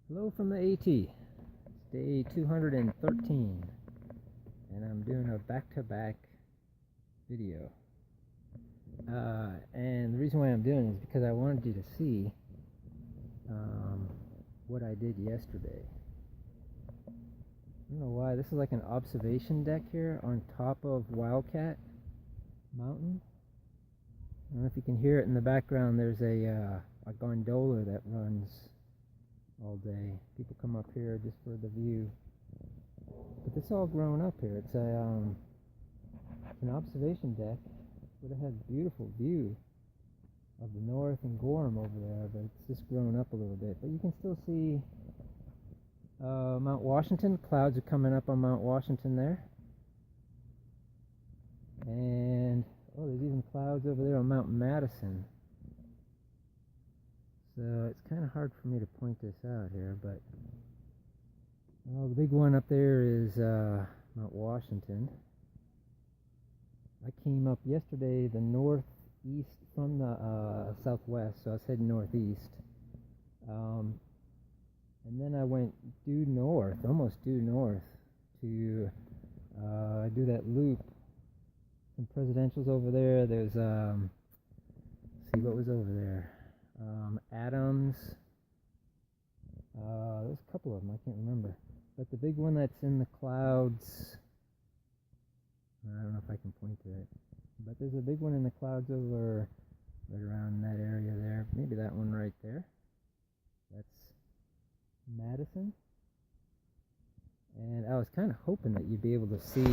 Hello from the AT. It's day 213, and I'm doing a back-to-back video. And the reason why I'm doing it is because I wanted you to see what I did yesterday. I don't know why. This is like an observation deck here on top of Wildcat Mountain. I don't know if you can hear it in the background. There's a gondola that runs all day. People come up here just for the view. But it's all grown up here. It's an observation deck. Would have had a beautiful view of the north and Gorham over there, but it's just grown up a little bit. But you can still see Mount Washington. Clouds are coming up on Mount Washington there. And oh, there's even clouds over there on Mount Madison. So it's kind of hard for me to point this out here, but the big one up there is Mount Washington. I came up yesterday the northeast from the southwest, so I was heading northeast. And then I went due north, almost due north, to do that loop. Some presidentials over there. There's, let's see what was over there. Adams. There's a couple of them, I can't remember. But the big one that's in the clouds, I don't know if I can point to it, but there's a big one in the clouds over right around that area there. Maybe that one right there. That's Madison. And I was kind of hoping that you'd be able to see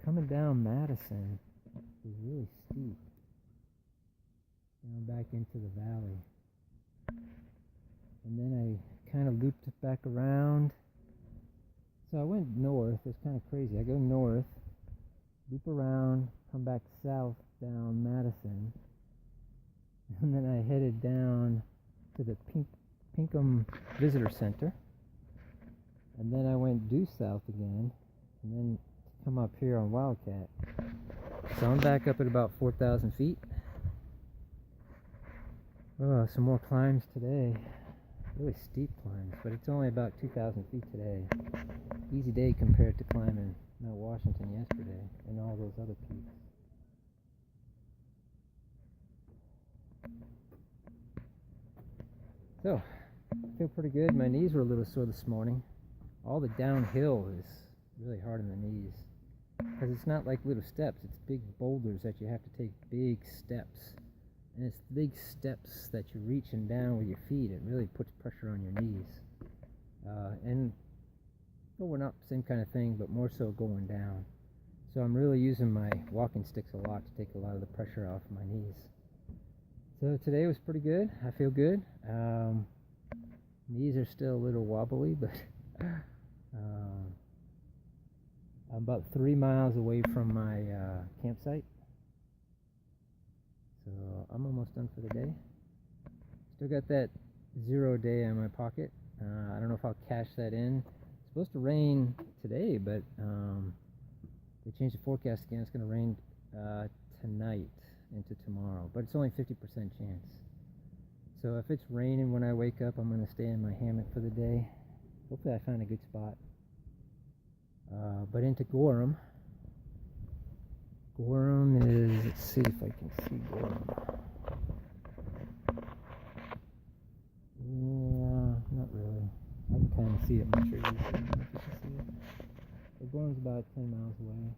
coming down Madison is really steep down back into the valley. And then I kind of looped it back around. So I went north. It's kind of crazy. I go north, loop around, come back south down Madison, and then I headed down to the Pinkham Visitor Center, and then I went due south again, and then come up here on Wildcat. So I'm back up at about 4,000 feet. Oh, some more climbs today. Really steep climbs, but it's only about 2,000 feet today. Easy day compared to climbing Mount Washington yesterday and all those other peaks. So, I feel pretty good. My knees were a little sore this morning. All the downhill is really hard on the knees, because it's not like little steps. It's big boulders that you have to take big steps. And it's big steps that you're reaching down with your feet. It really puts pressure on your knees. And going up, same kind of thing, but more so going down. So I'm really using my walking sticks a lot to take a lot of the pressure off my knees. So today was pretty good. I feel good. Knees are still a little wobbly, but I'm about 3 miles away from my campsite. So I'm almost done for the day. Still got that 0 day in my pocket. I don't know if I'll cash that in. It's supposed to rain today, but they changed the forecast again. It's going to rain tonight into tomorrow, but it's only 50% chance. So if it's raining when I wake up, I'm going to stay in my hammock for the day. Hopefully I find a good spot. But into Gorham. Gorham is, let's see if I can see Gorham. Yeah, not really. I can kind of see it in the trees. I don't know if you can see it. But Gorham's about 10 miles away.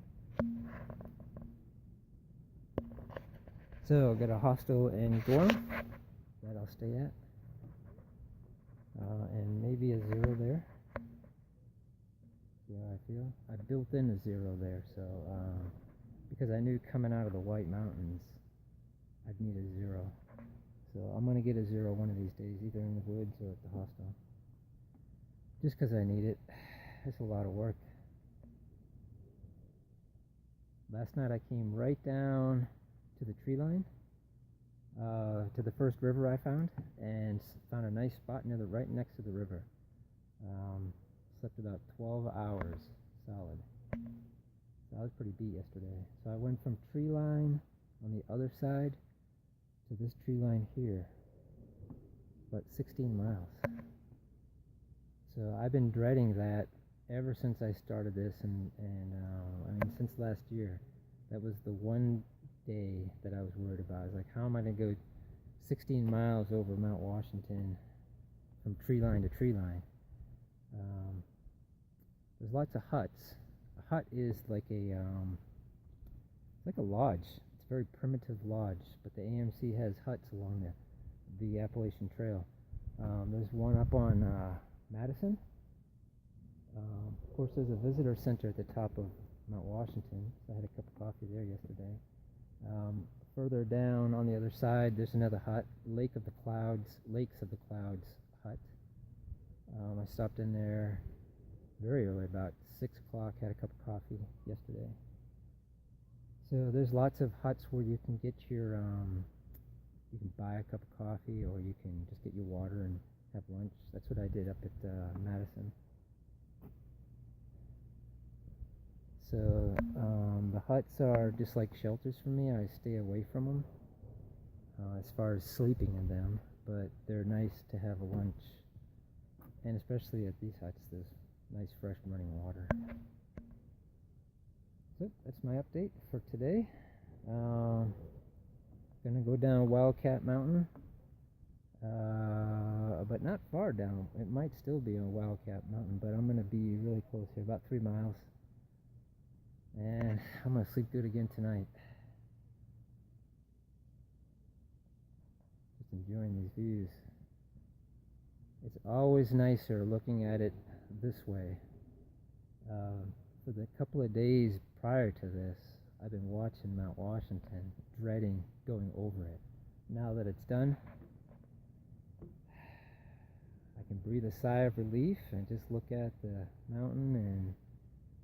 So, got a hostel in Gorham that I'll stay at. And maybe a 0 there. See how I feel? I built in a 0 there, so because I knew coming out of the White Mountains I'd need a 0. So I'm going to get a 0 one of these days, either in the woods or at the hostel. Just because I need it. It's a lot of work. Last night I came right down to the tree line, to the first river I found, and found a nice spot right next to the river. Slept about 12 hours solid. So I was pretty beat yesterday. So I went from tree line on the other side to this tree line here, about 16 miles. So I've been dreading that ever since I started this, and I mean, since last year. That was the one day that I was worried about. I was like, how am I going to go 16 miles over Mount Washington from tree line to tree line? There's lots of huts. A hut is like it's like a lodge. It's a very primitive lodge, but the AMC has huts along the Appalachian Trail. There's one up on Madison. Of course, there's a visitor center at the top of Mount Washington, so I had a cup of coffee there yesterday. Further down on the other side, there's another hut, Lakes of the Clouds hut. I stopped in there very early, about 6 o'clock, had a cup of coffee yesterday. So there's lots of huts where you can get your, you can buy a cup of coffee, or you can just get your water and have lunch. That's what I did up at Madison. So the huts are just like shelters for me. I stay away from them as far as sleeping in them, but they're nice to have a lunch, and especially at these huts, there's nice fresh running water. So that's my update for today. Gonna go down Wildcat Mountain, but not far down. It might still be on Wildcat Mountain, but I'm gonna be really close here, about 3 miles. And I'm going to sleep good again tonight. Just enjoying these views. It's always nicer looking at it this way. For the couple of days prior to this, I've been watching Mount Washington, dreading going over it. Now that it's done, I can breathe a sigh of relief and just look at the mountain and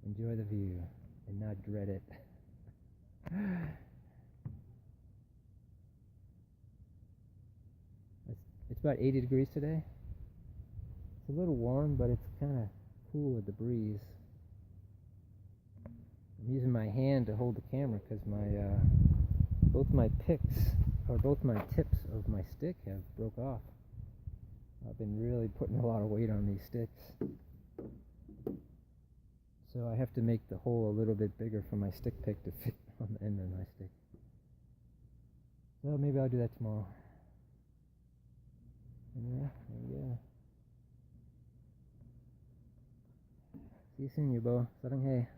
enjoy the view and not dread it. It's about 80 degrees today. It's a little warm, but it's kind of cool with the breeze. I'm using my hand to hold the camera because both my tips of my stick have broke off. I've been really putting a lot of weight on these sticks. So I have to make the hole a little bit bigger for my stick pick to fit on the end of my stick. So maybe I'll do that tomorrow. Anyway, there we go. See you soon, Yubo. Sarang hey.